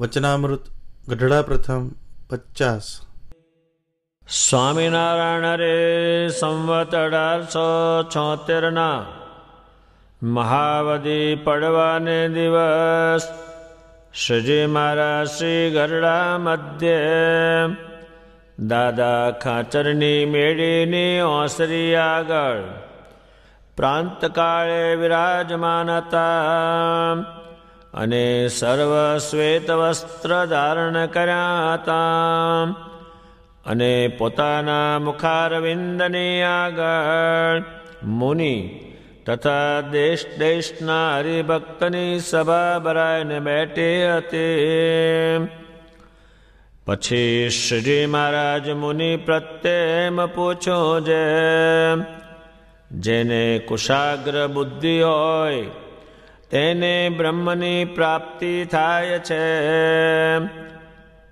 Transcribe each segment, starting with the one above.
વચનામૃત ગઢડા પ્રથમ 50. સ્વામિનારાયણ રે સંવત 1876 મહાવદી પડવાને દિવસ શ્રીજી મહારાજ શ્રી ગઢડા મધ્યે દાદા ખાચરની મેળીની ઓસરી આગળ પ્રાંતકાળે વિરાજમાન હતા અને સર્વ શ્વેત વસ્ત્ર ધારણ કર્યા હતા અને પોતાના મુખારવિંદની આગળ મુનિ તથા દેશ દેશના હરિભક્તની સભા ભરાઈને બેઠી હતી. પછી શ્રીજી મહારાજ મુનિ પ્રત્યે એમ પૂછ્યું, જેને કુશાગ્ર બુદ્ધિ હોય તેને બ્રહ્મની પ્રાપ્તિ થાય છે.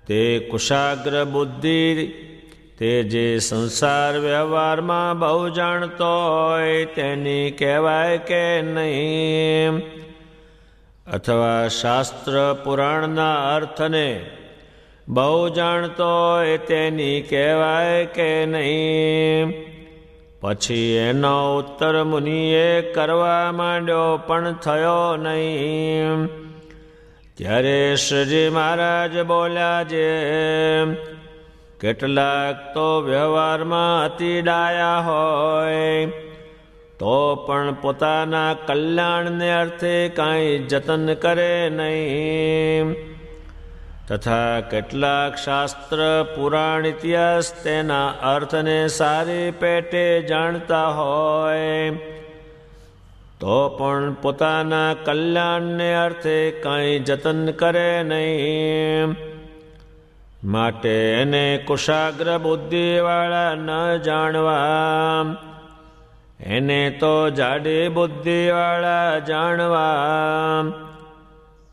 તે કુશાગ્ર બુદ્ધિ તે જે સંસાર વ્યવહારમાં બહુ જાણતો હોય તેની કહેવાય કે નહીં? અથવા શાસ્ત્ર પુરાણના અર્થને બહુ જાણતો હોય તેની કહેવાય કે નહીં? પછી એનો ઉત્તર મુનિએ કરવા માંડ્યો પણ થયો નહીં. ત્યારે શ્રીજી મહારાજ બોલ્યા, કેટલાક તો વ્યવહારમાં અતિ ડાયા હોય તો પણ પોતાના કલ્યાણને અર્થે કાંઈ જતન કરે નહીં. તથા કેટલાક શાસ્ત્ર પુરાણ ઇતિહાસ તેના અર્થને સારી પેટે જાણતા હોય તો પણ પોતાના કલ્યાણને અર્થે કાંઈ જતન કરે નહીં. માટે એને કુશાગ્ર બુદ્ધિવાળા ન જાણવા, એને તો જાડી બુદ્ધિવાળા જાણવા.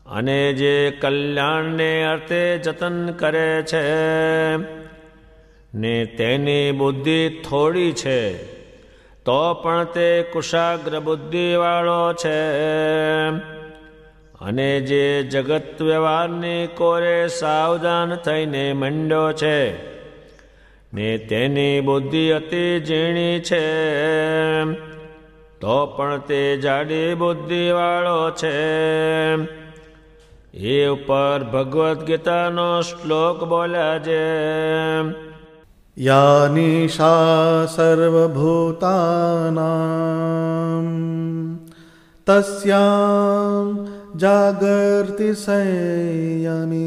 અને જે કલ્યાણને અર્થે જતન કરે છે ને તેની બુદ્ધિ થોડી છે તો પણ તે કુશાગ્ર બુદ્ધિવાળો છે. અને જે જગત વ્યવહારની કોરે સાવધાન થઈને મંડ્યો છે ને તેની બુદ્ધિ અતિ ઝીણી છે તો પણ તે જાડી બુદ્ધિવાળો છે. એ ઉપર ભગવદ્ ગીતાનો શ્લોક બોલ્યા, યા નિશા સર્વભૂતાનાં તસ્યાં જાગર્તિ સંયમી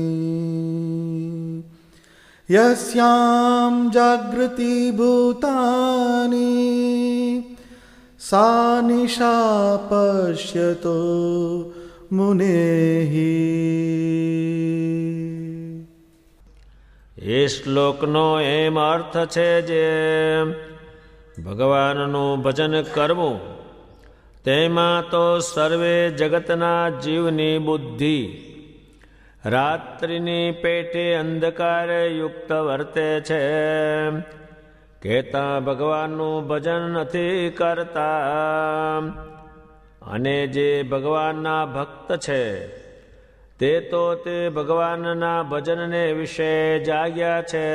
યસ્યાં જાગૃતિ ભૂતાની સા નિશા પશ્યતો મુનેહી. એ શ્લોકનો એમ અર્થ છે, જે ભગવાનનું ભજન કરવું તેમાં તો સર્વે જગતના જીવની બુદ્ધિ રાત્રિની પેટે અંધકારે યુક્ત વર્તે છે. કહેતા ભગવાનનું ભજન નથી કરતા. અને જે ભગવાનના ભક્ત છે તે તો તે ભગવાનના ભજનને વિશે જાગ્યા છે.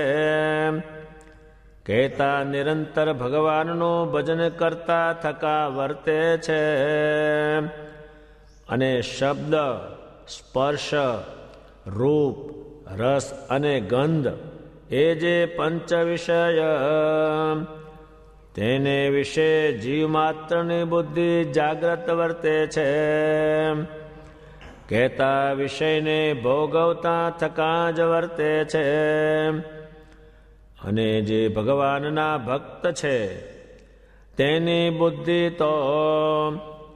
કહેતા નિરંતર ભગવાનનું ભજન કરતા થકા વર્તે છે. અને શબ્દ, સ્પર્શ, રૂપ, રસ અને ગંધ એ જે પંચ વિષય તેને વિશે જીવ માત્રની બુદ્ધિ જાગ્રત વર્તે છે. કહેતા વિષયને ભોગવતા થકા જ વર્તે છે. અને જે ભગવાનના ભક્ત છે તેની બુદ્ધિ તો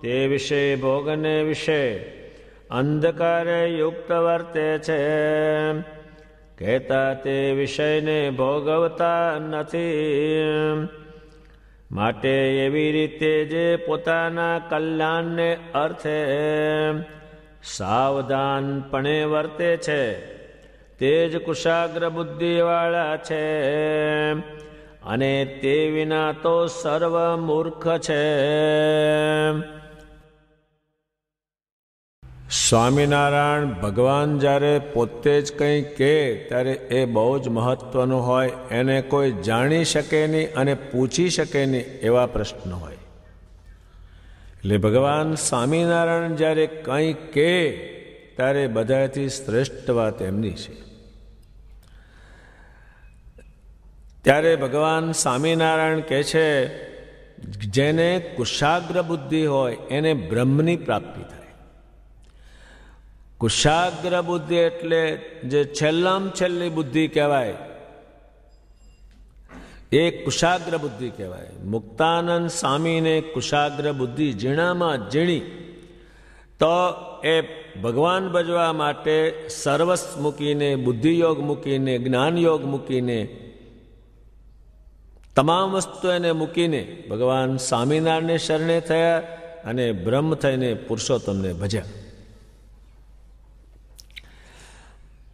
તે વિશે ભોગને વિશે અંધકારે યુક્ત વર્તે છે. કહેતા તે વિષયને ભોગવતા નથી. માટે એવી રીતે જે પોતાના કલ્યાણને અર્થે સાવધાનપણે વર્તે છે તે જ કુશાગ્ર બુદ્ધિવાળા છે. અને તે વિના તો સર્વ મૂર્ખ છે. સ્વામિનારાયણ ભગવાન જ્યારે પોતે જ કંઈ કહે ત્યારે એ બહુ જ મહત્વનું હોય, એને કોઈ જાણી શકે નહીં અને પૂછી શકે નહીં એવા પ્રશ્ન હોય. એટલે ભગવાન સ્વામિનારાયણ જ્યારે કંઈ કહે ત્યારે બધાથી શ્રેષ્ઠ વાત એમની છે. ત્યારે ભગવાન સ્વામિનારાયણ કહે છે, જેને કુશાગ્ર બુદ્ધિ હોય એને બ્રહ્મની પ્રાપ્તિ થાય. કુશાગ્ર બુદ્ધિ એટલે જે છેલ્લામાં છેલ્લી બુદ્ધિ કહેવાય એ કુશાગ્ર બુદ્ધિ કહેવાય. મુક્તાનંદ સ્વામીને કુશાગ્ર બુદ્ધિ ઝીણામાં ઝીણી, તો એ ભગવાન ભજવા માટે સર્વસ્વ મૂકીને, બુદ્ધિયોગ મૂકીને, જ્ઞાનયોગ મૂકીને, તમામ વસ્તુ એને મૂકીને ભગવાન સ્વામિનારાયણને શરણે થયા અને બ્રહ્મ થઈને પુરુષોત્તમને ભજ્યા.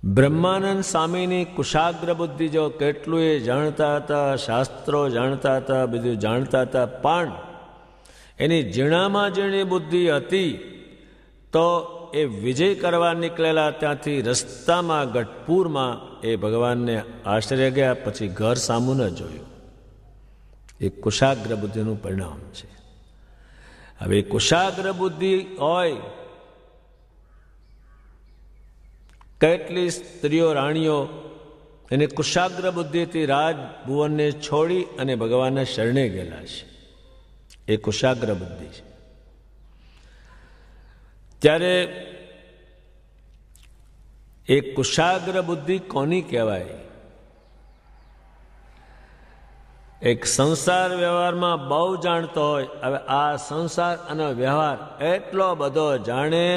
બ્રહ્માનંદ સ્વામીની કુશાગ્ર બુદ્ધિ જો કેટલું એ જાણતા હતા, શાસ્ત્રો જાણતા હતા, બધું જાણતા હતા, પણ એની ઝીણામાં ઝીણી બુદ્ધિ હતી. તો એ વિજય કરવા નીકળેલા ત્યાંથી રસ્તામાં ગઢપુરમાં એ ભગવાનને આશ્રય ગયા, પછી ઘર સામું ન જોયું. એ કુશાગ્ર બુદ્ધિનું પરિણામ છે. હવે કુશાગ્ર બુદ્ધિ હોય, કેટલી સ્ત્રીઓ રાણીઓ એને કુશાગ્ર બુદ્ધિથી રાજભુવનને છોડી અને ભગવાનના શરણે ગયેલા છે. એ કુશાગ્ર બુદ્ધિ છે. ત્યારે એ કુશાગ્ર બુદ્ધિ કોની કહેવાય? એક સંસાર વ્યવહારમાં બહુ જાણતો હોય. હવે આ સંસાર અને વ્યવહાર એટલો બધો જાણે,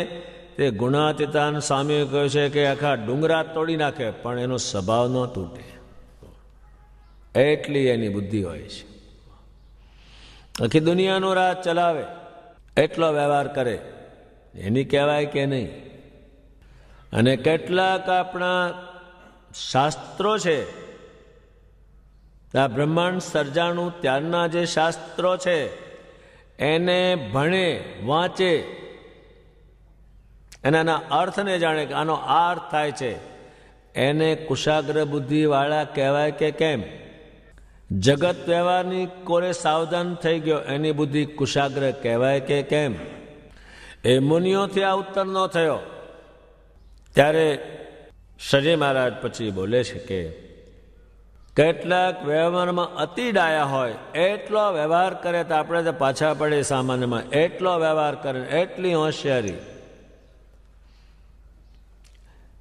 તે ગુણાતીતાન સ્વામીએ કહ્યું છે કે આખા ડુંગરા તોડી નાખે પણ એનો સ્વભાવ ન તૂટે, એટલી એની બુદ્ધિ હોય છે. આખી દુનિયાનો રાજ ચલાવે એટલો વ્યવહાર કરે, એની કહેવાય કે નહીં? અને કેટલાક આપણા શાસ્ત્રો છે, આ બ્રહ્માંડ સર્જાણું ત્યારના જે શાસ્ત્રો છે એને ભણે, વાંચે, એના અર્થને જાણે કે આનો આ અર્થ થાય છે, એને કુશાગ્ર બુદ્ધિવાળા કહેવાય કે કેમ? જગત વ્યવહારની કોરે સાવધાન થઈ ગયો, એની બુદ્ધિ કુશાગ્ર કહેવાય કે કેમ? એ મુનિઓથી આ ઉત્તર ન થયો. ત્યારે શ્રીજી મહારાજ પછી બોલે છે કે કેટલાક વ્યવહારમાં અતિ ડાયા હોય, એટલો વ્યવહાર કરે તો આપણે તો પાછા પડે સામાન્યમાં, એટલો વ્યવહાર કરે, એટલી હોશિયારી,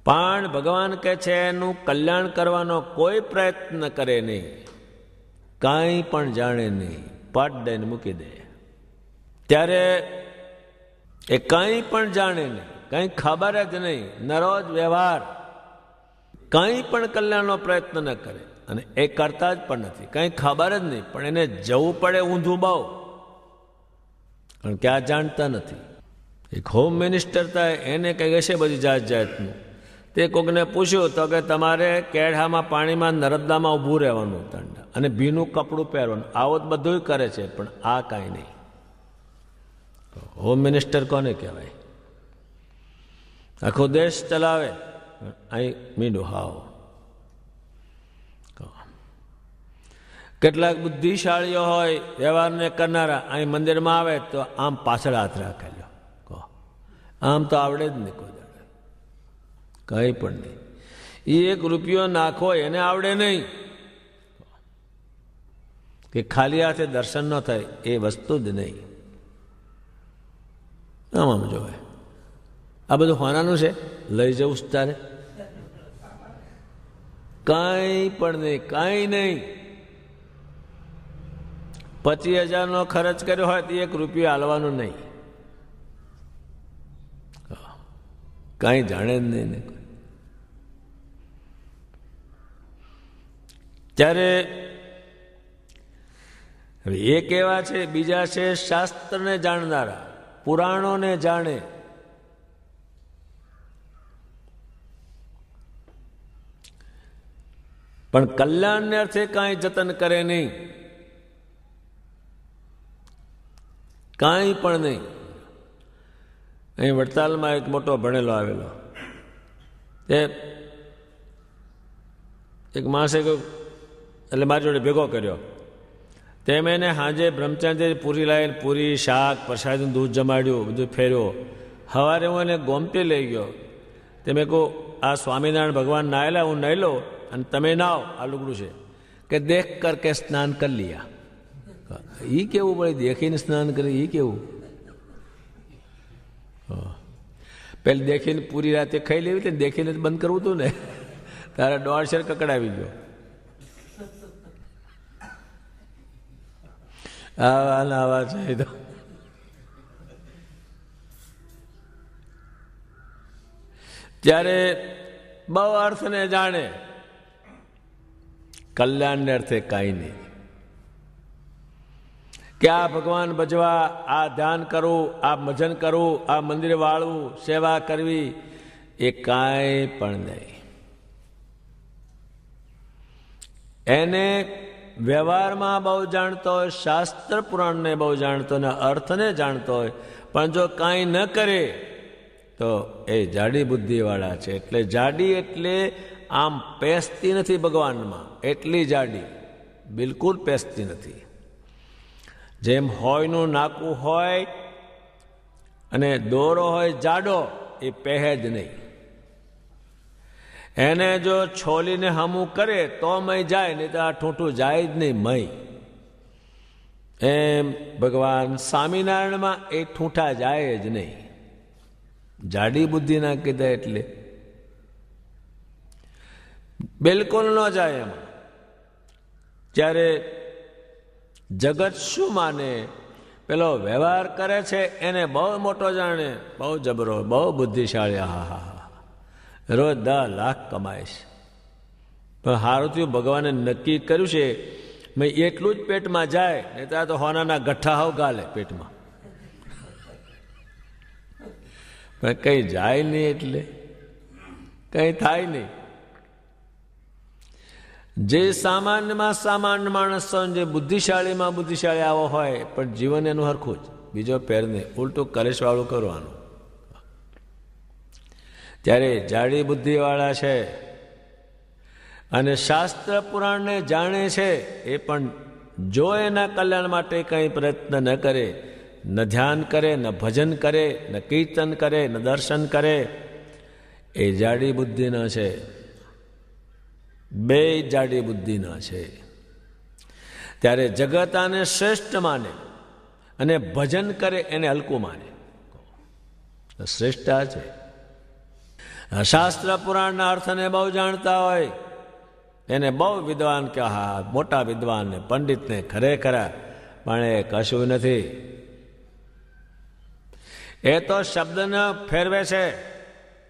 પણ ભગવાન કહે છે એનું કલ્યાણ કરવાનો કોઈ પ્રયત્ન કરે નહીં, કાંઈ પણ જાણે નહીં, પટ દઈને મૂકી દે. ત્યારે એ કંઈ પણ જાણે નહીં, કંઈ ખબર જ નહીં, નરો જ વ્યવહાર, કંઈ પણ કલ્યાણનો પ્રયત્ન ન કરે, અને એ કરતા જ પણ નથી, કંઈ ખબર જ નહીં, પણ એને જવું પડે ઊંધું બહુ, કારણ કે આ જાણતા નથી. એક હોમ મિનિસ્ટર થાય, એને કંઈ હશે બધી જાત જાતનું. તે કોકને પૂછ્યું તો કે તમારે કેળામાં પાણીમાં નર્મદામાં ઊભું રહેવાનું અને ભીનું કપડું પહેરવાનું, આવું જ બધું કરે છે, પણ આ કાંઈ નહીં. હોમ મિનિસ્ટર કોને કહેવાય? આખો દેશ ચલાવે, અહીં મીંડું હાવ. કેટલાક બુદ્ધિશાળીઓ હોય, વ્યવહારને કરનારા, અહીં મંદિરમાં આવે તો આમ પાછળ હાથ રાખે, આમ તો આવડે જ નહીં, કોઈ કંઈ પણ નહીં. એ એક રૂપિયો નાખો એને આવડે નહીં, કે ખાલી હાથે દર્શન ન થાય એ વસ્તુ જ નહીં. આમ જોવે આ બધું હોનાનું છે, લઈ જવું તારે, કાંઈ પણ નહીં, કાંઈ નહીં. 25,000 ખર્ચ કર્યો હોય તો એક રૂપિયો હાલવાનો નહીં, કાંઈ જાણે જ નહીં. ત્યારે એક એવા છે, બીજા છે શાસ્ત્રને જાણનારા, પુરાણોને જાણે, પણ કલ્યાણને અર્થે કાંઈ જતન કરે નહીં, કાંઈ પણ નહીં. અહીં વડતાલમાં એક મોટો ભણેલો આવેલો, તે એક માણસે કહ્યું, એટલે મારી જોડે ભેગો કર્યો. તેમ એને સાંજે બ્રહ્મચારી પૂરી લાવીને પૂરી, શાક, પ્રસાદનું દૂધ જમાડ્યું, બધું ફેર્યો. સવારે હું એને ગોમતી લઈ ગયો. તે મેં કહું, આ સ્વામિનારાયણ ભગવાન નાહેલા, હું નહીં લો અને તમે નાવ, આ લુગડું છે. કે દેખ કર કે સ્નાન કરી લિયા. એ કેવું પડે, દેખીને સ્નાન કરે, એ કેવું? પેલી દેખીને પૂરી રાતે ખાઈ લેવી હતી, દેખીને જ બંધ કરવું હતું ને, તારે 1.5 શેર કકડાવી ગયો. આવા છે તો ત્યારે બહુ અર્થને જાણે, કલ્યાણને અર્થે કાંઈ નહીં. કે આ ભગવાન ભજવા, આ ધ્યાન કરવું, આ ભજન કરવું, આ મંદિર વાળવું, સેવા કરવી, એ કાંઈ પણ નહીં. એને વ્યવહારમાં બહુ જાણતો હોય, શાસ્ત્ર પુરાણને બહુ જાણતો હોય, અર્થને જાણતો હોય, પણ જો કાંઈ ન કરે તો એ જાડી બુદ્ધિવાળા છે. એટલે જાડી એટલે આમ પેસતી નથી ભગવાનમાં, એટલી જાડી બિલકુલ પેસતી નથી. જેમ હોયનું નાકું હોય અને દોરો હોય જાડો, એ પહે જ નહીં. એને જો છોલીને હમું કરે તો મય જાય, નહીં તો આ ઠૂંઠું જાય જ નહીં મય. એમ ભગવાન સ્વામિનારાયણમાં એ ઠૂંઠા જાય જ નહીં. જાડી બુદ્ધિ ના કીધા એટલે બિલકુલ ન જાય એમાં. ત્યારે જગત શું માને? પેલો વ્યવહાર કરે છે એને બહુ મોટો જાણે, બહુ જબરો, બહુ બુદ્ધિશાળી, હા હા હા, રોજ 10 લાખ કમાય છે. પણ સારું થયું ભગવાને નક્કી કર્યું છે મેં એટલું જ પેટમાં જાય, નહીં તો હોનાના ગઠ્ઠા હાવ ગાલે પેટમાં. પણ કંઈ જાય નહીં એટલે કંઈ થાય નહીં. જે સામાન્યમાં સામાન્ય માણસો, જે બુદ્ધિશાળીમાં બુદ્ધિશાળી આવો હોય, પણ જીવન એનું હરખું જ, બીજો પેર નહીં, ઉલટું કલેશવાળું કરવાનું. ત્યારે જાડી બુદ્ધિવાળા છે અને શાસ્ત્ર પુરાણને જાણે છે, એ પણ જો એના કલ્યાણ માટે કંઈ પ્રયત્ન ન કરે, ન ધ્યાન કરે, ન ભજન કરે, ન કીર્તન કરે, ન દર્શન કરે, એ જાડી બુદ્ધિના છે. બે જાડી બુદ્ધિના છે. ત્યારે જગત આને શ્રેષ્ઠ માને અને ભજન કરે એને હલકું માને. શ્રેષ્ઠ આ છે. શાસ્ત્ર પુરાણના અર્થને બહુ જાણતા હોય એને બહુ વિદ્વાન કે, હા મોટા વિદ્વાન ને પંડિતને ખરેખર, પણ એ કશું નથી. એ તો શબ્દને ફેરવે છે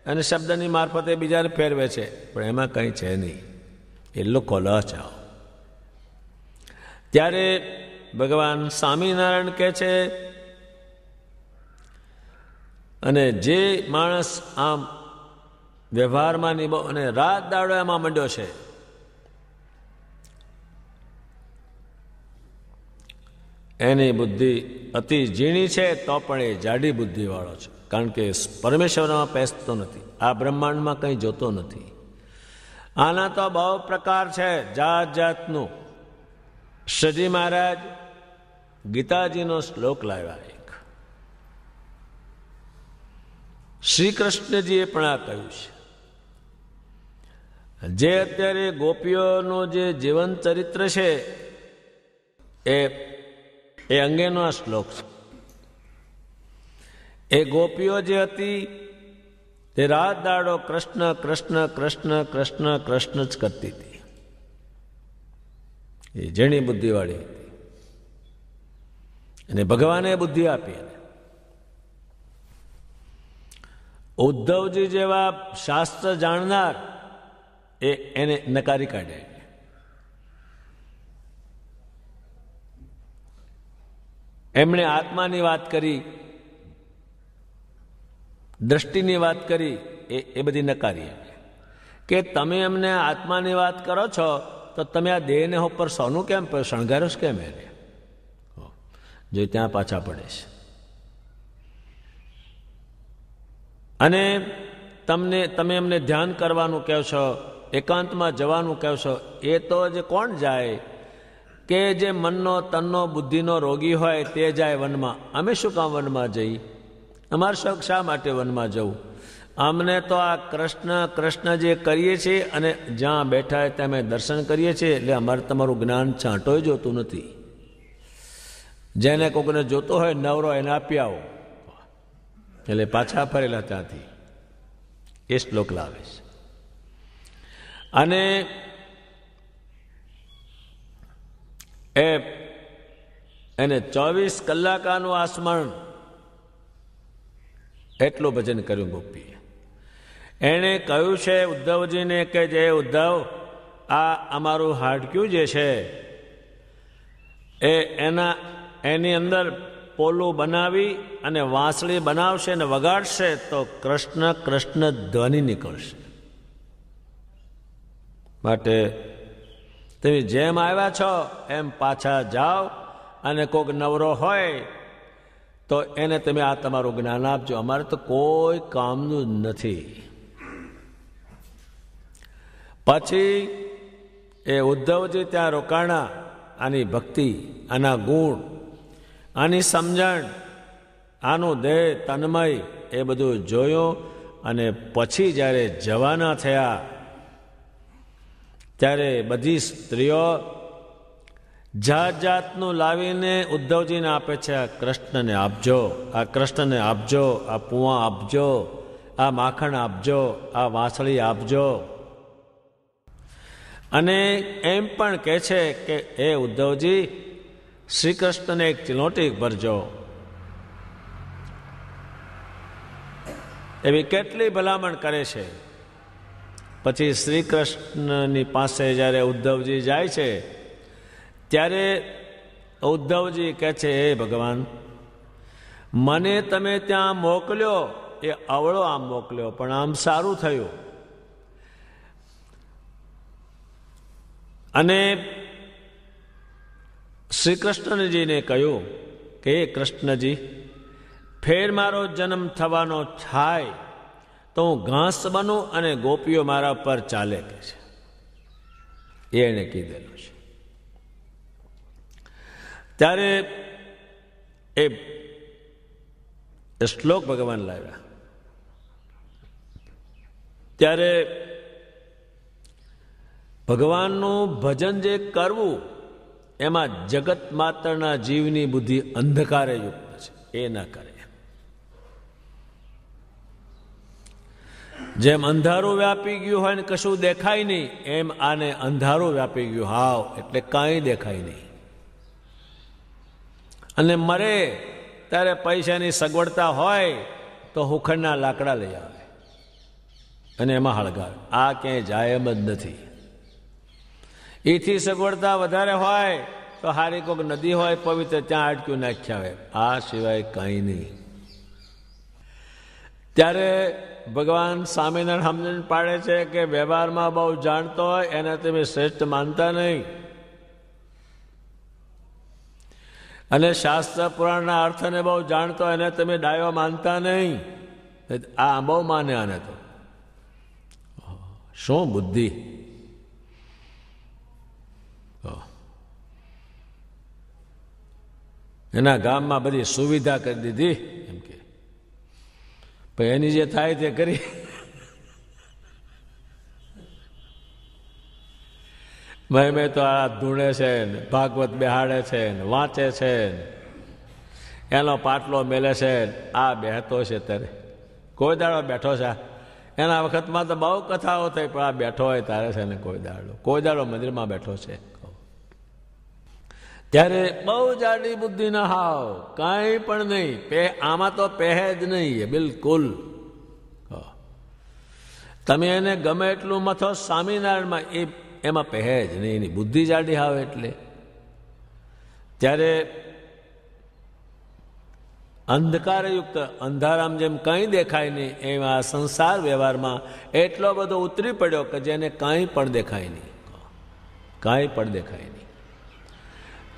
અને શબ્દની મારફતે બીજાને ફેરવે છે, પણ એમાં કંઈ છે નહીં. એ લોકો લચાવ. ત્યારે ભગવાન સ્વામિનારાયણ કહે છે, અને જે માણસ આમ વ્યવહારમાં નિભો અને રાત દાડો એમાં મંડ્યો છે, એની બુદ્ધિ અતિ ઝીણી છે, તો પણ એ જાડી બુદ્ધિવાળો છે. કારણ કે પરમેશ્વરમાં પેસતો નથી, આ બ્રહ્માંડમાં કંઈ જોતો નથી. આના તો બહુ પ્રકાર છે, જાત જાતનું. શ્રીજી મહારાજ ગીતાજીનો શ્લોક લાવ્યા એક. શ્રી કૃષ્ણજીએ પણ આ કહ્યું છે. જે અત્યારે ગોપીઓનું જે જીવન ચરિત્ર છે એ અંગેનો આ શ્લોક છે. એ ગોપીઓ જે હતી તે રાત દાડો કૃષ્ણ કૃષ્ણ કૃષ્ણ કૃષ્ણ કૃષ્ણ જ કરતી હતી. એ જેણી બુદ્ધિવાળી હતી અને ભગવાને બુદ્ધિ આપી. ઉદ્ધવજી જેવા શાસ્ત્ર જાણનાર એને નકારી કાઢે. એમણે આત્માની વાત કરી, દ્રષ્ટિની વાત કરી, એ બધી નકારી. કે તમે એમને આત્માની વાત કરો છો તો તમે આ દેહને ઉપર સોનું કેમ શણગારો છો કેમ? એને જો ત્યાં પાછા પડે છે. અને તમે એમને ધ્યાન કરવાનું કહો છો, એકાંતમાં જવાનું કહો છો, એ તો જે કોણ જાય કે જે મનનો તનનો બુદ્ધિનો રોગી હોય તે જાય વનમાં. અમે શું કામ વનમાં જઈ? અમારે શોખ શા માટે વનમાં જવું? અમને તો આ કૃષ્ણ કૃષ્ણ જે કરીએ છીએ અને જ્યાં બેઠા હોય ત્યાં અમે દર્શન કરીએ છીએ, એટલે અમારે તમારું જ્ઞાન છાંટોય જોતું નથી. જેને કોઈને જોતો હોય નવરો એને આપી આવો, એટલે પાછા ફરેલા ત્યાંથી એ શ્લોક લાવે છે. અને એને 24 કલાકાનું આ સ્મરણ, એટલું ભજન કર્યું ગોપીએ. એણે કહ્યું છે ઉદ્ધવજીને કે જે ઉદ્ધવ, આ અમારું હાડક્યું જે છે એની અંદર પોલું બનાવી અને વાંસળી બનાવશે અને વગાડશે તો કૃષ્ણ કૃષ્ણ ધ્વનિ નીકળશે. માટે તમે જેમ આવ્યા છો એમ પાછા જાઓ, અને કોઈક નવરો હોય તો એને તમે આ તમારું જ્ઞાન આપજો. અમારે તો કોઈ કામનું નથી. પછી એ ઉદ્ધવજી ત્યાં રોકાણા. આની ભક્તિ, આના ગુણ, આની સમજણ, આનું દેહ તન્મય એ બધું જોયું. અને પછી જ્યારે જવાના થયા ત્યારે બધી સ્ત્રીઓ જાત જાતનું લાવીને ઉદ્ધવજીને આપે છે. આ કૃષ્ણને આપજો, આ કૃષ્ણને આપજો, આ પૂવા આપજો, આ માખણ આપજો, આ વાંસળી આપજો. અને એમ પણ કહે છે કે એ ઉદ્ધવજી, શ્રી કૃષ્ણને એક ચિલોટી ભરજો. એવી કેટલી ભલામણ કરે છે. પછી શ્રી કૃષ્ણની પાસે જ્યારે ઉદ્ધવજી જાય છે ત્યારે ઉદ્ધવજી કહે છે, હે ભગવાન, મને તમે ત્યાં મોકલ્યો એ અવળો આમ મોકલ્યો, પણ આમ સારું થયું. અને શ્રી કૃષ્ણજીને કહ્યું કે હે કૃષ્ણજી, ફેર મારો જન્મ થવાનો થાય તો હું ઘાસ બનું અને ગોપીઓ મારા પર ચાલે કે છે. એને કીધેલું છે. ત્યારે એ શ્લોક ભગવાન લાવ્યા. ત્યારે ભગવાનનું ભજન જે કરવું એમાં જગત માત્રના જીવની બુદ્ધિ અંધકારે યુક્ત છે, એ ના કરે. જેમ અંધારું વ્યાપી ગયું હોય ને કશું દેખાય નહીં, એમ આને અંધારું વ્યાપી ગયું હાવ, એટલે કાંઈ દેખાય નહીં. અને મરે ત્યારે પૈસાની સગવડતા હોય તો હુખડના લાકડા લઈ આવે અને એમાં હળગાવે. આ ક્યાંય જાય એમ જ નથી. એથી સગવડતા વધારે હોય તો હારી કોઈક નદી હોય પવિત્ર, ત્યાં અટક્યું નાખ્યા આવે. આ સિવાય કંઈ નહીં. ત્યારે ભગવાન સ્વામિનારાયણ સમજણ પાડે છે કે વ્યવહારમાં બહુ જાણતો હોય એને તમે શ્રેષ્ઠ માનતા નહીં, અને શાસ્ત્ર પુરાણના અર્થને બહુ જાણતો એને તમે ડાયો માનતા નહીં. આ બહુ માને આને તો. શું બુદ્ધિ! એના ગામમાં બધી સુવિધા કરી દીધી એમ કે એની જે થાય તે કરી. મેં તો આ ધૂણે છે ને ભાગવત બેહાડે છે ને વાંચે છે ને એનો પાટલો મેલે છે. આ બેહતો છે ત્યારે કોઈ દાડો બેઠો છે. એના વખતમાં તો બહુ કથાઓ થઈ, પણ આ બેઠો હોય તારે છે ને કોઈ દાડો મંદિરમાં બેઠો છે. ત્યારે બહુ જાડી બુદ્ધિ ના હાવ, કાંઈ પણ નહીં. આમાં તો પહે જ નહીં બિલકુલ. તમે એને ગમે એટલું મથો સ્વામિનારાયણમાં, એમાં પહે જ નહીં. એની બુદ્ધિ જાડી હાવ એટલે. ત્યારે અંધકારયુક્ત, અંધારામ જેમ કંઈ દેખાય નહીં, એમાં સંસાર વ્યવહારમાં એટલો બધો ઉતરી પડ્યો કે જેને કાંઈ પણ દેખાય નહીં, કાંઈ પણ દેખાય નહીં.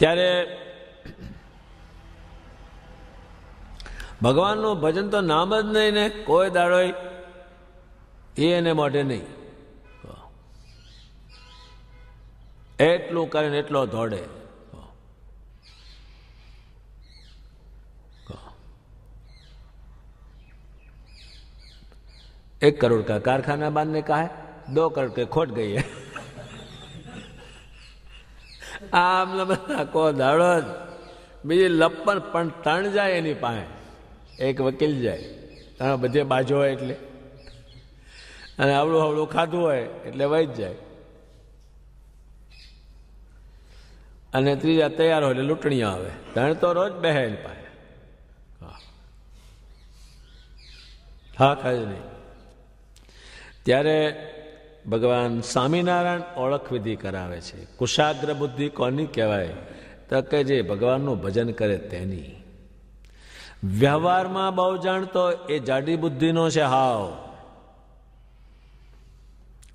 ત્યારે ભગવાનનું ભજન તો નામ જ નહીં ને, કોઈ દાડો એને મોઢે નહીં. એટલું કરીને એટલો દોડે. 1 करोड़ का कारखाना बांधने का है, 2 करोड़ के खोट गई है. આમ બધા કો દાડો જ. બીજી લપન પણ તણ જાય એની પાસે, એક વકીલ જાય, બધે બાજુ હોય એટલે, અને આવડું આવડું ખાધું હોય એટલે વહી જ જાય, અને ત્રીજા તૈયાર હોય એટલે લૂંટણીયા આવે. તણ તો રોજ બેહે એની પાસે. હા ખાય નહીં. ત્યારે ભગવાન સ્વામિનારાયણ ઓળખ વિધિ કરાવે છે. કુશાગ્ર બુદ્ધિ કોની કહેવાય? તો કે જે ભગવાનનું ભજન કરે તેની. વ્યવહારમાં બહુ જાણતો એ જાડી બુદ્ધિનો છે હાવ,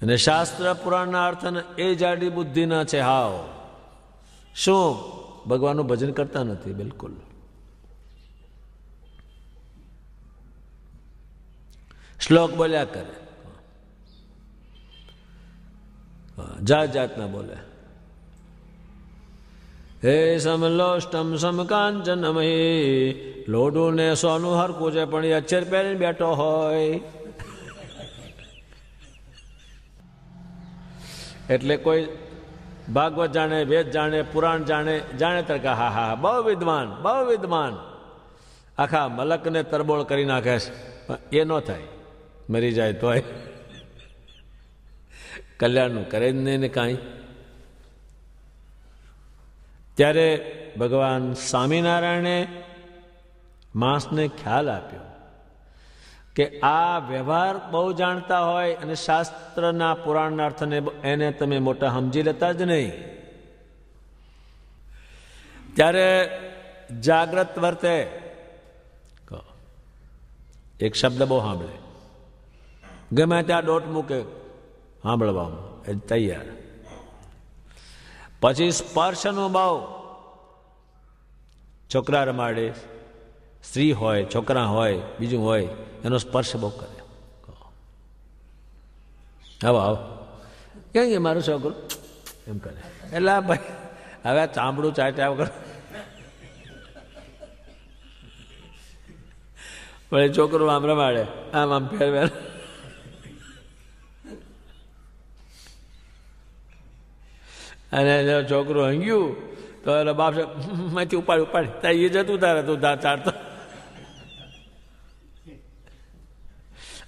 અને શાસ્ત્ર પુરાણના અર્થ એ જાડી બુદ્ધિના છે હાવ. શું? ભગવાનનું ભજન કરતા નથી બિલકુલ. શ્લોક બોલ્યા કરે, જાત જાતના બોલે. હે સમલોષ્ટમ સમકાંચનમયી, લોઢું ને સોનું હરકું છે પણ એ અક્ષર પહેરીને બેઠો હોય. એટલે કોઈ ભાગવત જાણે, વેદ જાણે, પુરાણ જાણે, જાણે તરકે હા હા બહુ વિદ્વાન, બહુ વિદ્વાન, આખા મલકને તરબોળ કરી નાખે છે. એ ન થાય, મરી જાય તોય કલ્યાણનું કરે જ નહીં ને કાંઈ. ત્યારે ભગવાન સ્વામિનારાયણે માણસને ખ્યાલ આપ્યો કે આ વ્યવહાર બહુ જાણતા હોય અને શાસ્ત્રના પુરાણના અર્થને એને તમે મોટા સમજી લેતા જ નહીં. ત્યારે જાગ્રત વર્તે. એક શબ્દ બહુ સાંભળે, ગમે ત્યાં દોટ મૂકે સાંભળવામાં એ તૈયાર. પછી સ્પર્શનો ભાવ, છોકરા રમાડે, સ્ત્રી હોય, છોકરા હોય, બીજું હોય, એનો સ્પર્શ બહુ કરે. આવો આવો ક્યાં મારું છોકરું એમ કરે. એટલે ભાઈ હવે ચામડું ચાટ્યા વગર પછી છોકરું આમ રમાડે, આમ આમ ફેરવેર. અને છોકરું હંગ્યું તો એટલે બાપ માંથી ઉપાડી તારે એ જતું તારે તું ચારતો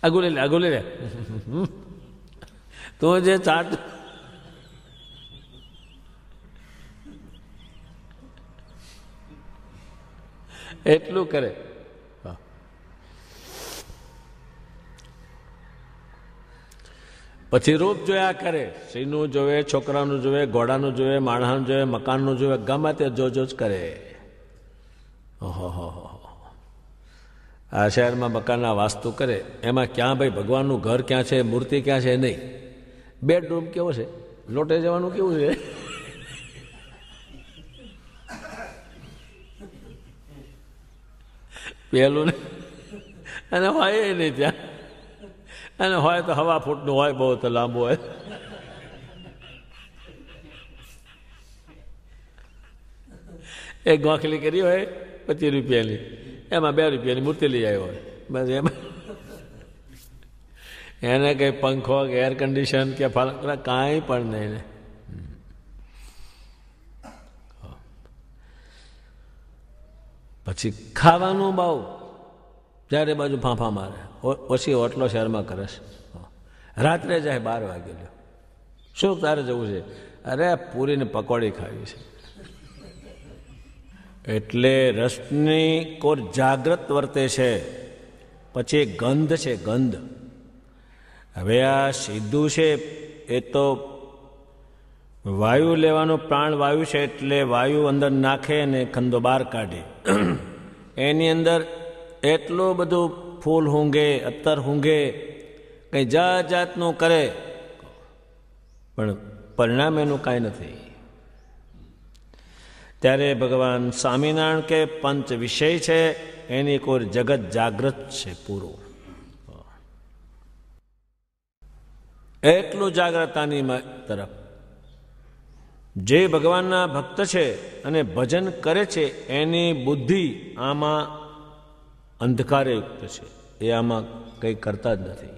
આગુલે લે તું જે ચાટ. એટલું કરે. પછી રૂપ જોયા કરે, સ્ત્રીનું જોવે, છોકરાનું જોવે, ઘોડાનું જોવે, માણસનું જોવે, મકાનનું જોવે, ગમે તે જોજો જ કરે. ઓહો, આ શહેરમાં મકાનના વાસ્તુ કરે, એમાં ક્યાં ભાઈ ભગવાનનું ઘર ક્યાં છે, મૂર્તિ ક્યાં છે નહીં. બેડરૂમ કેવો છે, લોટે જવાનું કેવું છે, પેલું ને, અને હોય નહીં ત્યાં, અને હોય તો હવા ફૂટનું હોય, બહુ તો લાંબુ હોય. એક ગોખલી કરી હોય 25 રૂપિયાની, એમાં 2 રૂપિયાની મૂર્તિ લઈ આવ્યો હોય, બસ. એમાં એને કંઈ પંખો કે એર કન્ડિશન કે કાંઈ પણ નહીં ને. પછી ખાવાનું બહુ, જ્યારે બાજુ ફાંફા મારે, ઓછી હોટલો શહેરમાં કરે છે. રાત્રે જાય 12 વાગે, લ્યો શું તારે જવું છે? અરે પૂરીને પકોડી ખાવી છે. એટલે રસની કોર જાગ્રત વર્તે છે. પછી ગંધ છે, ગંધ. હવે આ સીધું છે એ તો વાયુ લેવાનો, પ્રાણ વાયુ છે, એટલે વાયુ અંદર નાખે ને ખંદો બહાર કાઢે. એની અંદર એટલું બધું ફૂલ ઊંઘે, અત્તર ઊંઘે, કંઈ જાત જાતનું કરે, પણ પરિણામ એનું કાંઈ નથી. ત્યારે ભગવાન સ્વામિનારાયણ કે પંચ વિષય છે એની કોઈ જગત જાગૃત છે પૂરું. એટલું જાગ્રતાની તરફ જે ભગવાનના ભક્ત છે અને ભજન કરે છે એની બુદ્ધિ આમાં અંધકારયુક્ત છે, એ આમાં કંઈ કરતા જ નથી.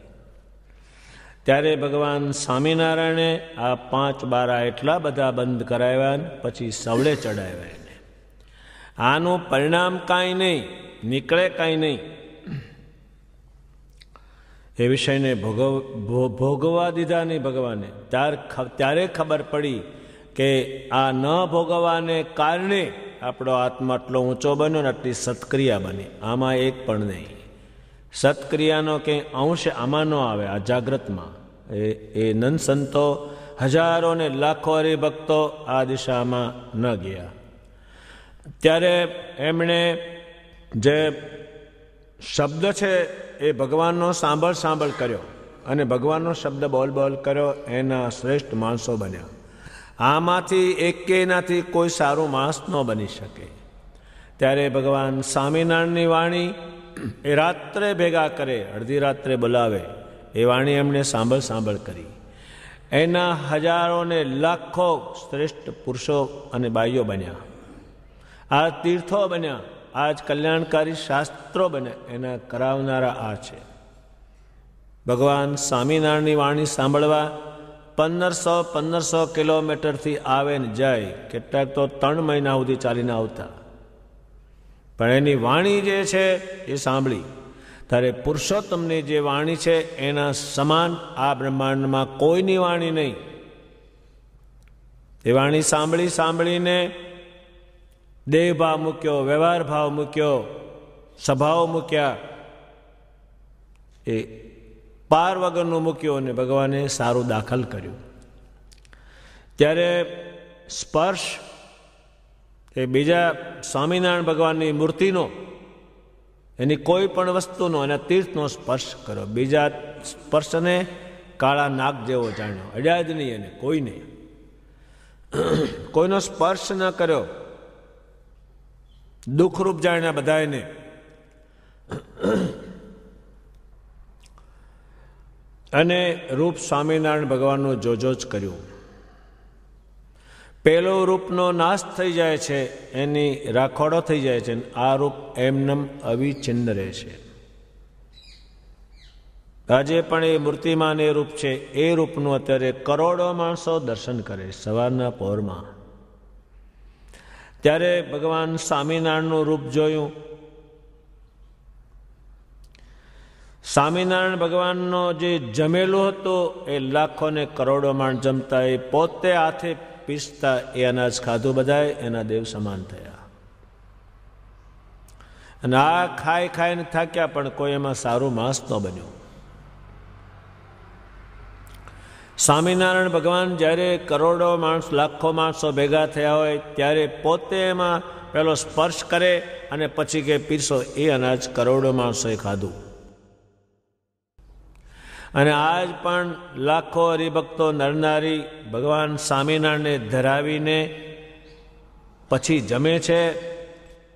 ત્યારે ભગવાન સ્વામિનારાયણે આ 5 બારા એટલા બધા બંધ કરાવ્યા, પછી સવળે ચડાવ્યા એને. આનું પરિણામ કાંઈ નહીં નીકળે, કાંઈ નહીં. એ વિષયને ભોગવવા દીધા નહીં ભગવાને. ત્યારે ખબર પડી કે આ ન ભોગવવાને કારણે આપણો આત્મા આટલો ઊંચો બન્યો ને આટલી સત્ક્રિયા બની. આમાં એક પણ નહીં. સત્ક્રિયાનો કંઈ અંશ આમાં ન આવે. આ જાગ્રતમાં એ નંદ સંતો હજારો ને લાખો હરિભક્તો આ દિશામાં ન ગયા. ત્યારે એમણે જે શબ્દ છે એ ભગવાનનો સાંભળ કર્યો અને ભગવાનનો શબ્દ બોલ કર્યો, એના શ્રેષ્ઠ માણસો બન્યા. આમાંથી એકેયનાથી કોઈ સારું માણસ ન બની શકે. ત્યારે ભગવાન સ્વામિનારાયણની વાણી એ રાત્રે ભેગા કરે, અડધી રાત્રે બોલાવે, એ વાણી એમણે સાંભળ કરી. એના હજારો ને લાખો શ્રેષ્ઠ પુરુષો અને બાઈઓ બન્યા. આ તીર્થો બન્યા, આજ કલ્યાણકારી શાસ્ત્રો બને, એના કરાવનારા આ છે. ભગવાન સ્વામિનારાયણની વાણી સાંભળવા 1500 કિલોમીટરથી આવે ને જાય. કેટલાક તો 3 મહિના સુધી ચાલીને આવતા, પણ એની વાણી જે છે એ સાંભળી. ત્યારે પુરુષોત્તમની જે વાણી છે એના સમાન આ બ્રહ્માંડમાં કોઈની વાણી નહીં. એ વાણી સાંભળીને દેહ ભાવ મૂક્યો, વ્યવહાર ભાવ મૂક્યો, સ્વભાવ મૂક્યા, એ પાર વગરનું મૂક્યું અને ભગવાને સારું દાખલ કર્યું. ત્યારે સ્પર્શ એ બીજા સ્વામિનારાયણ ભગવાનની મૂર્તિનો, એની કોઈ પણ વસ્તુનો, એના તીર્થનો સ્પર્શ કર્યો. બીજા સ્પર્શને કાળા નાગ જેવો જાણ્યો, અડ્યા જ નહીં એને કોઈને, કોઈનો સ્પર્શ ન કર્યો. દુઃખરૂપ જાણ્યા બધા એને. અને રૂપ સ્વામિનારાયણ ભગવાનનું જોજો જ કર્યું. પેલો રૂપનો નાશ થઈ જાય છે, એની રાખોડો થઈ જાય છે, આ રૂપ એમનેમ અવિચ્છિન્ન રહે છે. આજે પણ એ મૂર્તિમાન એ રૂપ છે. એ રૂપનું અત્યારે કરોડો માણસો દર્શન કરે સવારના પહોરમાં. ત્યારે ભગવાન સ્વામિનારાયણનું રૂપ જોયું. સ્વામિનારાયણ ભગવાનનો જે જમેલું હતું એ લાખો ને કરોડો માણસ જમતા, એ પોતે હાથે પીસતા, એ અનાજ ખાધું બધાએ, એના દેવ સમાન થયા. અને આ ખાઈને થાક્યા, પણ કોઈ એમાં સારું માણસ ન બન્યું. સ્વામિનારાયણ ભગવાન જ્યારે કરોડો માણસ, લાખો માણસો ભેગા થયા હોય ત્યારે પોતે એમાં પેલો સ્પર્શ કરે અને પછી કે પીરસો, એ અનાજ કરોડો માણસોએ ખાધું. અને આજ પણ લાખો હરિભક્તો નરનારી ભગવાન સ્વામિનારાયણને ધરાવીને પછી જમે છે.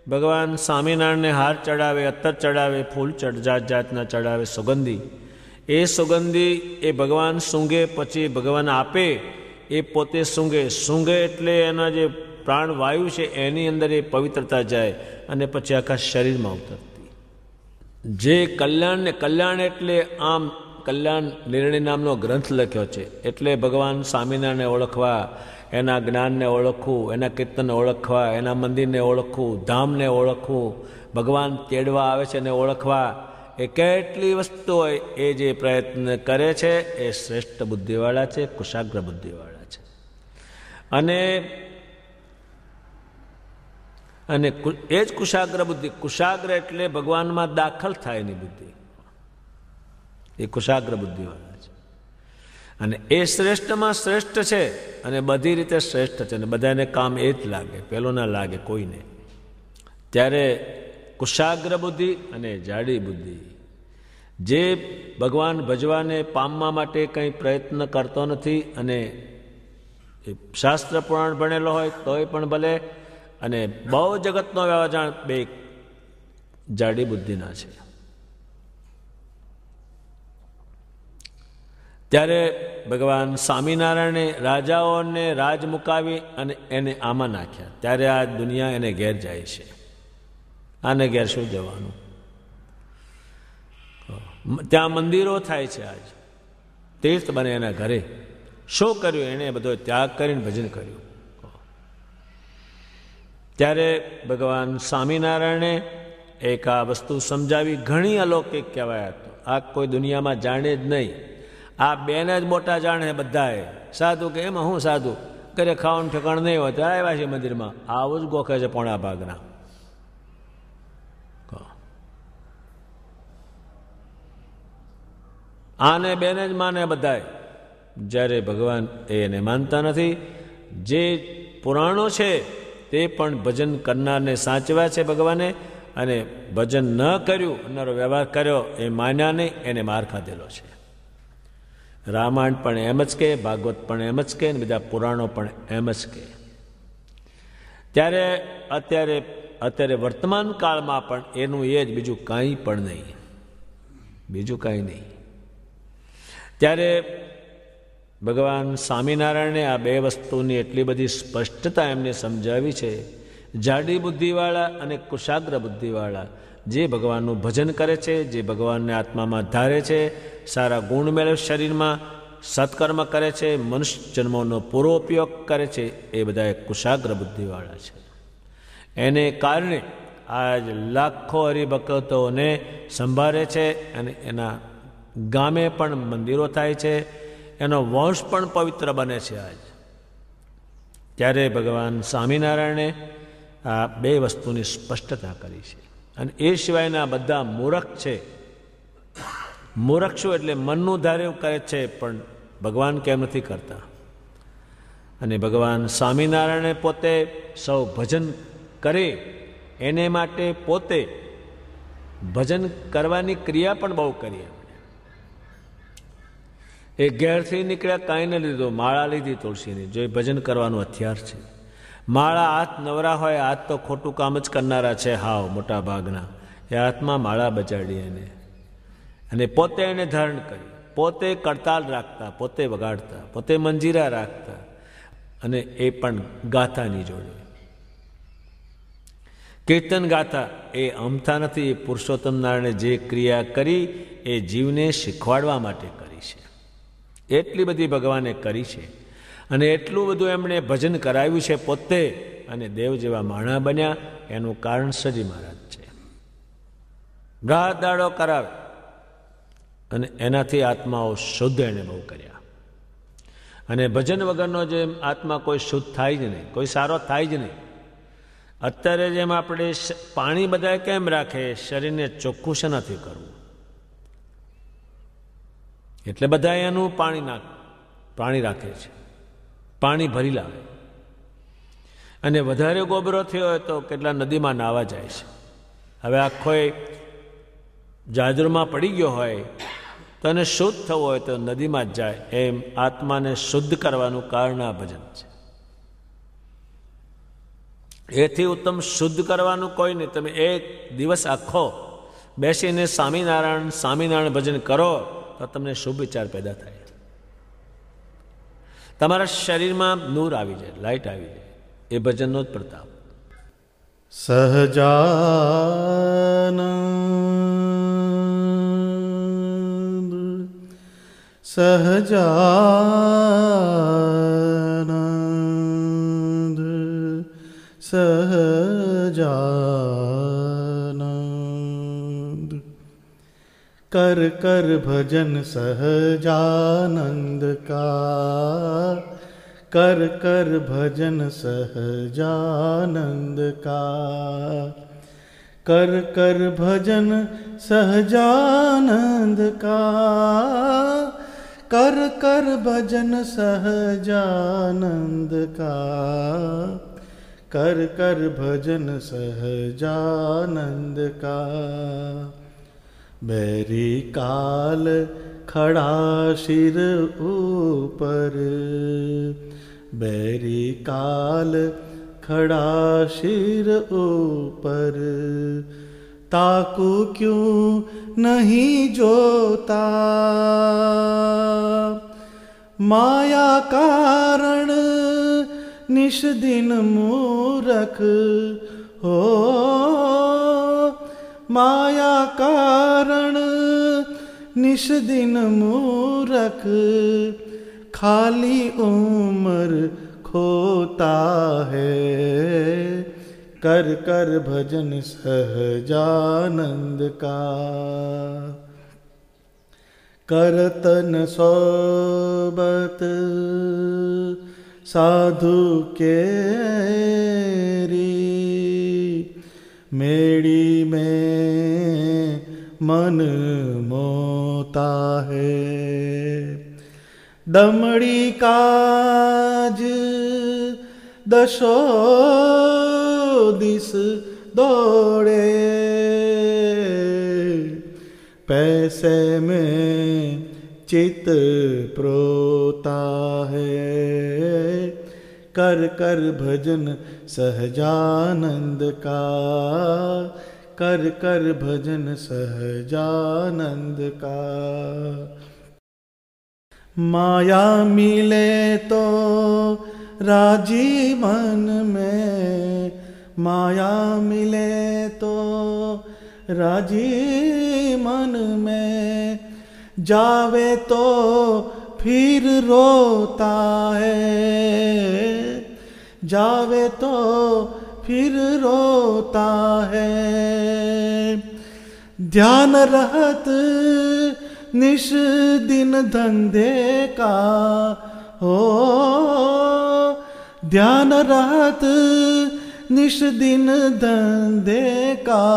ભગવાન સ્વામિનારાયણને હાર ચડાવે, અત્તર ચડાવે, ફૂલ જાત જાતના ચડાવે, સુગંધી. એ સુગંધી એ ભગવાન સૂંઘે, પછી ભગવાન આપે, એ પોતે સૂંઘે એટલે એના જે પ્રાણવાયુ છે એની અંદર એ પવિત્રતા જાય અને પછી આખા શરીરમાં ઉતરતી. જે કલ્યાણ એટલે આમ કલ્યાણ નિર્ણય નામનો ગ્રંથ લખ્યો છે. એટલે ભગવાન સ્વામિનારાયણને ઓળખવા, એના જ્ઞાનને ઓળખવું, એના કીર્તનને ઓળખવા, એના મંદિરને ઓળખવું, ધામને ઓળખવું, ભગવાન તેડવા આવે છે એને ઓળખવા, એ કેટલી વસ્તુ હોય એ જે પ્રયત્ન કરે છે એ શ્રેષ્ઠ બુદ્ધિવાળા છે, કુશાગ્ર બુદ્ધિવાળા છે. અને એ જ કુશાગ્ર બુદ્ધિ, કુશાગ્ર એટલે ભગવાનમાં દાખલ થાય એની બુદ્ધિ, એ કુશાગ્ર બુદ્ધિવાળા છે. અને એ શ્રેષ્ઠમાં શ્રેષ્ઠ છે અને બધી રીતે શ્રેષ્ઠ છે, અને બધાને કામ એ જ લાગે, પેલો ના લાગે કોઈને. ત્યારે કુશાગ્ર બુદ્ધિ અને જાડી બુદ્ધિ, જે ભગવાન ભજવાને પામવા માટે કંઈ પ્રયત્ન કરતો નથી અને શાસ્ત્ર પુરાણ ભણેલો હોય તોય પણ ભલે, અને બહુ જગતનો વ્યવહાર જાણ બે જાડી બુદ્ધિના છે. ત્યારે ભગવાન સ્વામિનારાયણે રાજાઓને રાજ મુકાવી અને એને આમાં નાખ્યા. ત્યારે આ દુનિયા એને ઘેર જાય છે. આને ઘેર શું જવાનું? ત્યાં મંદિરો થાય છે. આજ તીર્થ બને એના ઘરે. શું કર્યું? એણે બધો ત્યાગ કરીને ભજન કર્યું. ત્યારે ભગવાન સ્વામિનારાયણે એક આ વસ્તુ સમજાવી. ઘણી અલૌકિક કહેવાય. આ કોઈ દુનિયામાં જાણે જ નહીં. આ બેને જ મોટા જાણે બધાએ. સાધુ કે એમાં હું સાધુ ઘરે ખાવાનું ઠેકાણ નહીં હોય તો આવ્યા છે મંદિરમાં. આવું જ ગોખે છે પોણા ભાગના. આને બેને જ માને બધાએ, જ્યારે ભગવાન એને માનતા નથી. જે પુરાણો છે તે પણ ભજન કરનારને સાચવ્યા છે ભગવાને, અને ભજન ન કર્યું, એનારો વ્યવહાર કર્યો એ માન્યા નહીં, એને માર ખાધેલો છે. રામાયણ પણ એમ જ કહે, ભાગવત પણ એમ જ કહે, ને બધા પુરાણો પણ એમ જ કહે. ત્યારે અત્યારે વર્તમાન કાળમાં પણ એનું એ જ, બીજું કાંઈ પણ નહીં. બીજું કાંઈ નહીં. ત્યારે ભગવાન સ્વામિનારાયણે આ બે વસ્તુની એટલી બધી સ્પષ્ટતા એમને સમજાવી છે. જાડી બુદ્ધિવાળા અને કુશાગ્ર બુદ્ધિવાળા જે ભગવાનનું ભજન કરે છે, જે ભગવાનને આત્મામાં ધારે છે, સારા ગુણ મેળવે, શરીરમાં સત્કર્મ કરે છે, મનુષ્ય જન્મોનો પૂરો ઉપયોગ કરે છે, એ બધા કુશાગ્ર બુદ્ધિવાળા છે. એને કારણે આજ લાખો હરિભક્તોને સંભાળે છે, અને એના ગામે પણ મંદિરો થાય છે, એનો વંશ પણ પવિત્ર બને છે આજ. ત્યારે ભગવાન સ્વામિનારાયણે આ બે વસ્તુની સ્પષ્ટતા કરી છે. અને એ સિવાયના બધા મૂરખ છે. મૂરખ શું? એટલે મનનું ધાર્યું કરે છે, પણ ભગવાન કેમ નથી કરતા. અને ભગવાન સ્વામિનારાયણે પોતે સૌ ભજન કરે એને માટે પોતે ભજન કરવાની ક્રિયા પણ બહુ કરી. એ ઘેરથી નીકળ્યા, કાંઈ ન લીધું, માળા લીધી તુલસીની. જો એ ભજન કરવાનું હથિયાર છે. માળા હાથ નવરા હોય, હાથ તો ખોટું કામ જ કરનારા છે હાવ મોટા ભાગના. એ હાથમાં માળા બચાડી એને, અને પોતે એને ધારણ કરી, પોતે કડતાલ રાખતા, પોતે વગાડતા, પોતે મંજીરા રાખતા, અને એ પણ ગાથાની જોડે. કીર્તન ગાથા એ અમથા નથી. એ પુરુષોત્તમ નારાયણે જે ક્રિયા કરી એ જીવને શીખવાડવા માટે કરી છે. એટલી બધી ભગવાને કરી છે, અને એટલું બધું એમણે ભજન કરાવ્યું છે પોતે, અને દેવ જેવા માણા બન્યા. એનું કારણ સજી મહારાજ છે. રાત દાડો કરાવે, અને એનાથી આત્માઓ શુદ્ધ એને બહુ કર્યા. અને ભજન વગરનો જેમ આત્મા કોઈ શુદ્ધ થાય જ નહીં, કોઈ સારો થાય જ નહીં. અત્યારે જેમ આપણે પાણી બધા કેમ રાખે? શરીરને ચોખ્ખું શેનાથી કરવું? એટલે બધા એનું પાણી રાખે છે, પાણી ભરી લાવે. અને વધારે ગોબરો થયો હોય તો કેટલા નદીમાં નાહવા જાય છે. હવે આખો જાજરમાં પડી ગયો હોય તો એને શુદ્ધ થવું હોય તો નદીમાં જ જાય. એમ આત્માને શુદ્ધ કરવાનું કારણ આ ભજન છે. એથી ઉત્તમ શુદ્ધ કરવાનું કોઈ નહીં. તમે એક દિવસ આખો બેસીને સ્વામિનારાયણ ભજન કરો તો તમને શુભ વિચાર પેદા થાય. તમારા શરીરમાં નૂર આવી જાય, લાઈટ આવી જાય. એ ભજનનો જ પ્રતાપ. સહજાનંદ સહજાનંદ સહજાનંદ कर कर भजन सहजानंद का, कर कर भजन सहजानंद का, कर कर भजन सहजानंद का, कर कर भजन सहजानंद का, कर कर भजन सहजानंद का। बैरी काल खड़ा सिर ऊपर, बैरी काल खड़ा सिर ऊपर, ताकू क्यों नहीं जोता। माया कारण निश दिन मूरख हो, माया कारण निश दिन मूरख, खाली उम्र खोता है। कर कर भजन सहजानंद का, करतन सोबत साधु केरी, मेड़ी में मन मोता है। दमड़ी काज दशो दिस दौड़े, पैसे में चित प्रोता है। कर कर भजन सहजानंद का, कर कर भजन सहजानंद का। माया मिले तो राजी मन में, माया मिले तो राजी मन में, जावे तो फिर रोता है, जावे तो फिर रोता है। ध्यान रहत निश दिन धंधे का हो, ध्यान रहत निश दिन धंधे का,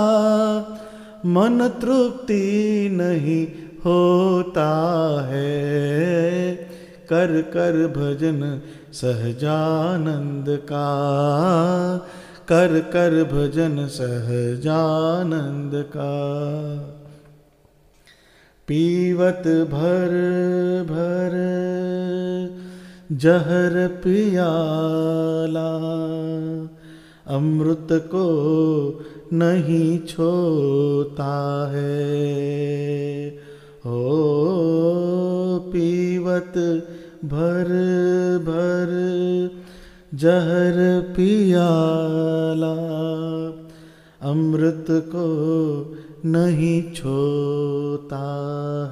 मन तृप्ति नहीं होता है। कर कर भजन सहजानंद का, कर कर भजन सहजानंद का। पीवत भर भर जहर पियाला, अमृत को नहीं छोता है। हो पीवत भर भर जहर पियाला, अमृत को नहीं छोता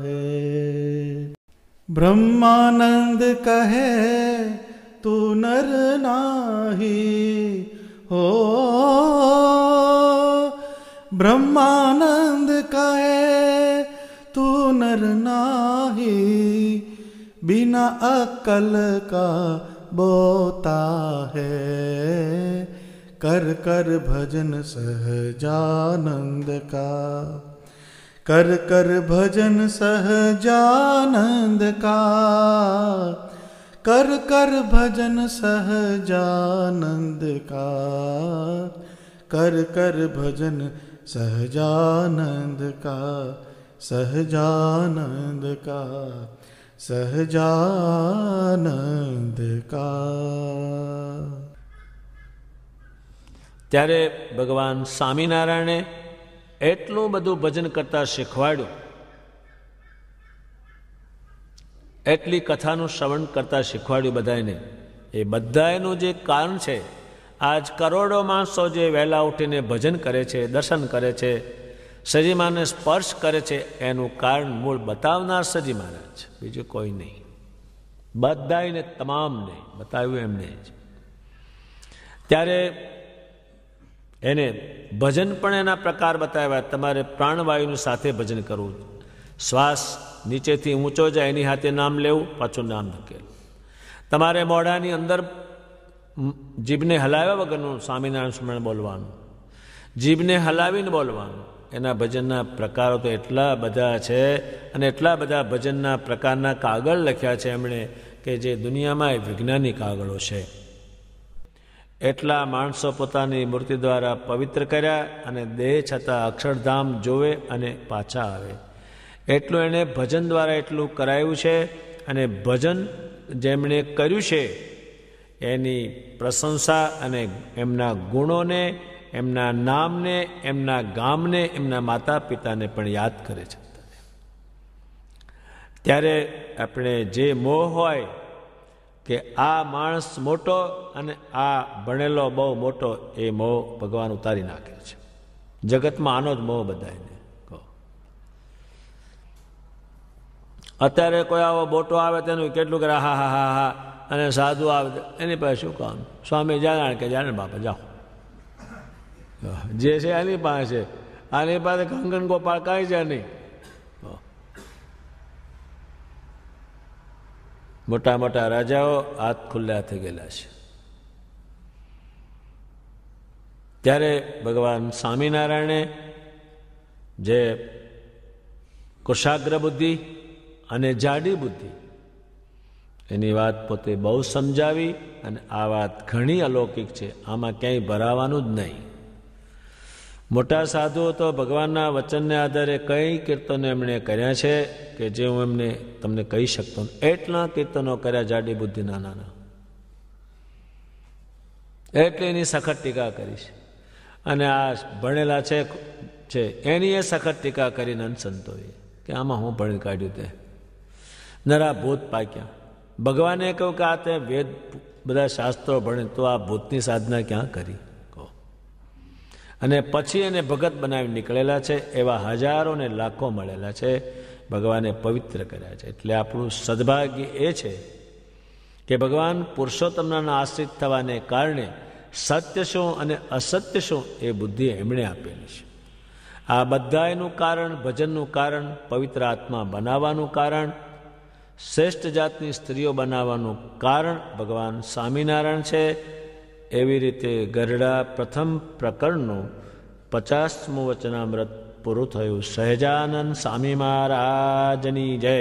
है। ब्रह्मानंद कहे तू नर नाही हो, ब्रह्मानंद कहे तू नर नाही, बिना अक्ल का बोता है। कर कर भजन सहजानंद का, कर कर भजन सहजानंद का, कर कर भजन सहजानंद का, कर कर भजन सहजानंद का, सहजानंद का, सहजानंद का। ત્યારે ભગવાન સ્વામિનારાયણે એટલું બધું ભજન કરતા શીખવાડ્યું, એટલી કથાનું શ્રવણ કરતા શીખવાડ્યું બધાને. એ બધાનું જે કારણ છે, આજ કરોડો માણસો જે વહેલા ઉઠીને ભજન કરે છે, દર્શન કરે છે, સજીમાને સ્પર્શ કરે છે, એનું કારણ મૂળ બતાવનાર સજી મહારાજ, બીજું કોઈ નહીં. બધાને તમામને બતાવ્યું એમને જ. ત્યારે એને ભજન પણ એના પ્રકાર બતાવ્યા. તમારે પ્રાણવાયુની સાથે ભજન કરવું, શ્વાસ નીચેથી ઊંચો જાય એની હાથે નામ લેવું, પાછું નામ ધકેલું. તમારે મોઢાની અંદર જીભને હલાવ્યા વગરનું સ્વામિનારાયણ સ્મરણ બોલવાનું, જીભને હલાવીને બોલવાનું. એના ભજનના પ્રકારો તો એટલા બધા છે, અને એટલા બધા ભજનના પ્રકારના કાગળ લખ્યા છે એમણે કે જે દુનિયામાં વૈજ્ઞાનિક કાગળો છે. એટલા માણસો પોતાની મૂર્તિ દ્વારા પવિત્ર કર્યા, અને દેહ છતાં અક્ષરધામ જોવે અને પાછા આવે. એટલું એણે ભજન દ્વારા એટલું કરાયું છે. અને ભજન જેમણે કર્યું છે એની પ્રશંસા અને એમના ગુણોને, એમના નામને, એમના ગામને, એમના માતા પિતાને પણ યાદ કરે છે. ત્યારે આપણે જે મોહ હોય કે આ માણસ મોટો અને આ ભણેલો બહુ મોટો, એ મોહ ભગવાન ઉતારી નાખે છે. જગતમાં આનો જ મોહ બધાને કહો. અત્યારે કોઈ આવો મોટો આવે તેનું કેટલું કરે હા હા હા હા, અને સાધુ આવે એની પાસે શું કામ? સ્વામી જાણે કે જાણે બાપા જાઓ, જે છે એની પાસે, આની પાસે કંગન ગોપાળ કાંઈ છે નહીં. મોટા મોટા રાજાઓ હાથ ખુલ્લા થઈ ગયેલા છે. ત્યારે ભગવાન સ્વામિનારાયણે જે કુશાગ્ર બુદ્ધિ અને જાડી બુદ્ધિ એની વાત પોતે બહુ સમજાવી, અને આ વાત ઘણી અલૌકિક છે, આમાં ક્યાંય ભરાવાનું જ નહીં. મોટા સાધુઓ તો ભગવાનના વચનને આધારે કઈ કીર્તનો એમણે કર્યા છે કે જે હું એમને તમને કહી શકતો નથી. એટલા કીર્તનો કર્યા જાડી બુદ્ધિના નાના, એટલે એની સખત ટીકા કરી છે. અને આ ભણેલા છે એની એ સખત ટીકા કરીને સંતોએ કે આમાં હું ભણી કાઢ્યું તે નરા ભૂત પાક્યા. ભગવાને કહ્યું કે આ તે વેદ બધા શાસ્ત્રો ભણે તો આ ભૂતની સાધના ક્યાં કરી? અને પછી એને ભગત બનાવી નીકળેલા છે. એવા હજારો ને લાખો મળેલા છે, ભગવાને પવિત્ર કર્યા છે. એટલે આપણું સદભાગ્ય એ છે કે ભગવાન પુરુષોત્તમના આશ્રિત થવાને કારણે સત્ય શું અને અસત્ય શું એ બુદ્ધિ એમણે આપેલી છે. આ બધાયનું કારણ, ભજનનું કારણ, પવિત્ર આત્મા બનાવવાનું કારણ, શ્રેષ્ઠ જાતની સ્ત્રીઓ બનાવવાનું કારણ ભગવાન સ્વામિનારાયણ છે. એવી રીતે ગરડા પ્રથમ પ્રકરણનું 50મું વચનામૃત પૂરું થયું. સહજાનંદ સ્વામી મહારાજની જય.